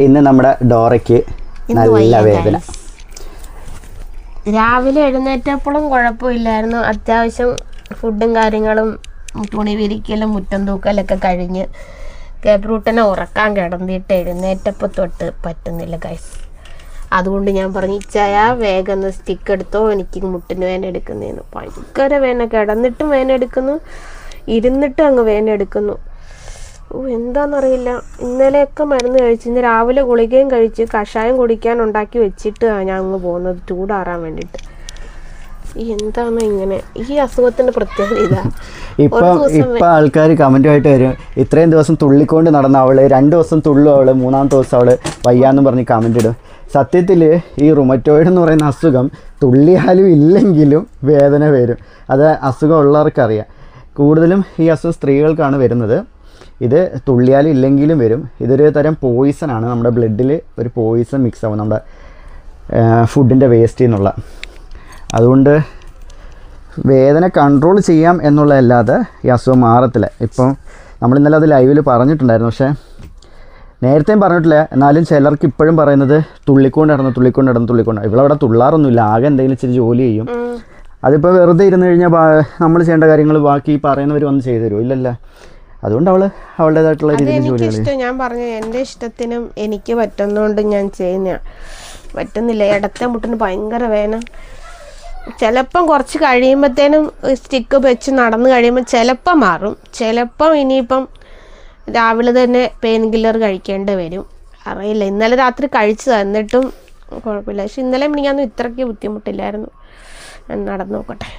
ഇന്ന് നമ്മുടെ ഡോറയ്ക്ക് നല്ല വേദന. രാവിലെ എഴുന്നേറ്റപ്പോഴും കുഴപ്പമില്ലായിരുന്നു. അത്യാവശ്യം ഫുഡും കാര്യങ്ങളും തുണി വിരിക്കലും മുറ്റം തൂക്കലൊക്കെ കഴിഞ്ഞ് കേബ്രൂട്ടനെ ഉറക്കാൻ കിടന്നിട്ട് എഴുന്നേറ്റപ്പോൾ തൊട്ട് പറ്റുന്നില്ല ഗൈസ്. അതുകൊണ്ട് ഞാൻ പറഞ്ഞു ഇച്ചായ വേഗം ഒന്ന് സ്റ്റിക്ക് എടുത്തോ, എനിക്ക് മുട്ടിന് വേന എടുക്കുന്നതെന്ന്. ഭയങ്കര വേന, കിടന്നിട്ടും വേന എടുക്കുന്നു, ഇരുന്നിട്ടും അങ്ങ് വേന എടുക്കുന്നു. എന്താണെന്നറിയില്ല. ഇന്നലെയൊക്കെ മരുന്ന് കഴിച്ച്, ഇന്ന് രാവിലെ ഗുളികയും കഴിച്ച് കഷായം കുടിക്കാൻ ഉണ്ടാക്കി വെച്ചിട്ട് ഞാൻ അങ്ങ് പോകുന്നത് ചൂടാറാൻ വേണ്ടിയിട്ട്. എന്താണോ ഇങ്ങനെ ഈ അസുഖത്തിന്റെ പ്രത്യേകത ഇതാ. ഇപ്പൊ ആൾക്കാർ കമന്റുമായിട്ട് വരും, ഇത്രയും ദിവസം തുള്ളിക്കൊണ്ട് നടന്ന അവള് 2 ദിവസം തുള്ളു അവള്, 3-ാമത്തെ ദിവസം അവള് വയ്യാന്ന് പറഞ്ഞ് കമന്റ് ഇടും. സത്യത്തിൽ ഈ റുമറ്റോയിഡ് എന്ന് പറയുന്ന അസുഖം തുള്ളിയാലും ഇല്ലെങ്കിലും വേദന വരും. അത് അസുഖം ഉള്ളവർക്കറിയാം. കൂടുതലും ഈ അസുഖം സ്ത്രീകൾക്കാണ് വരുന്നത്. ഇത് തുള്ളിയാലും ഇല്ലെങ്കിലും വരും. ഇതൊരു തരം പോയിസണാണ്. നമ്മുടെ ബ്ലഡിൽ ഒരു പോയിസൺ മിക്സ് ആവും നമ്മുടെ ഫുഡിൻ്റെ വേസ്റ്റിൽ നിന്നുള്ള. അതുകൊണ്ട് വേദന കൺട്രോൾ ചെയ്യാം എന്നുള്ളതല്ലാതെ ഈ അസുഖം മാറത്തില്ല. ഇപ്പം നമ്മളിന്നലെ അത് ലൈവിൽ പറഞ്ഞിട്ടുണ്ടായിരുന്നു, പക്ഷേ നേരത്തെയും പറഞ്ഞിട്ടില്ല. എന്നാലും ചിലർക്ക് ഇപ്പോഴും പറയുന്നത് തുള്ളിക്കൊണ്ട് നടന്നു. ഇവിടെ തുള്ളാറൊന്നുമില്ല, ആകെ എന്തെങ്കിലും ഇച്ചിരി ജോലി ചെയ്യും. അതിപ്പോൾ വെറുതെ ഇരുന്ന് കഴിഞ്ഞാൽ നമ്മൾ ചെയ്യേണ്ട കാര്യങ്ങൾ ബാക്കി പറയുന്നവർ വന്ന് ചെയ്തു തരുമോ? ഇല്ലല്ല. അതുകൊണ്ട് അവളുടേതായിട്ടുള്ള രീതിയിൽ ജോലി. ഞാൻ പറഞ്ഞു എൻ്റെ ഇഷ്ടത്തിനും എനിക്ക് പറ്റുന്നതുകൊണ്ട് ഞാൻ ചെയ്യുന്ന. പറ്റുന്നില്ല, ഇടത്തെ മുട്ടിന് ഭയങ്കര വേന. ചിലപ്പം കുറച്ച് കഴിയുമ്പോഴത്തേനും സ്റ്റിക്ക് വെച്ച് നടന്നു കഴിയുമ്പോൾ ചിലപ്പം മാറും, ചിലപ്പം ഇനിയിപ്പം രാവിലെ തന്നെ പെയിൻ കില്ലർ കഴിക്കേണ്ടി വരും. അറിയില്ല. ഇന്നലെ രാത്രി കഴിച്ചു തന്നിട്ടും കുഴപ്പമില്ല. പക്ഷെ ഇന്നലെ മിനിങ്ങാന്നും ഇത്രയ്ക്ക് ബുദ്ധിമുട്ടില്ലായിരുന്നു. ഞാൻ നടന്നു നോക്കട്ടെ.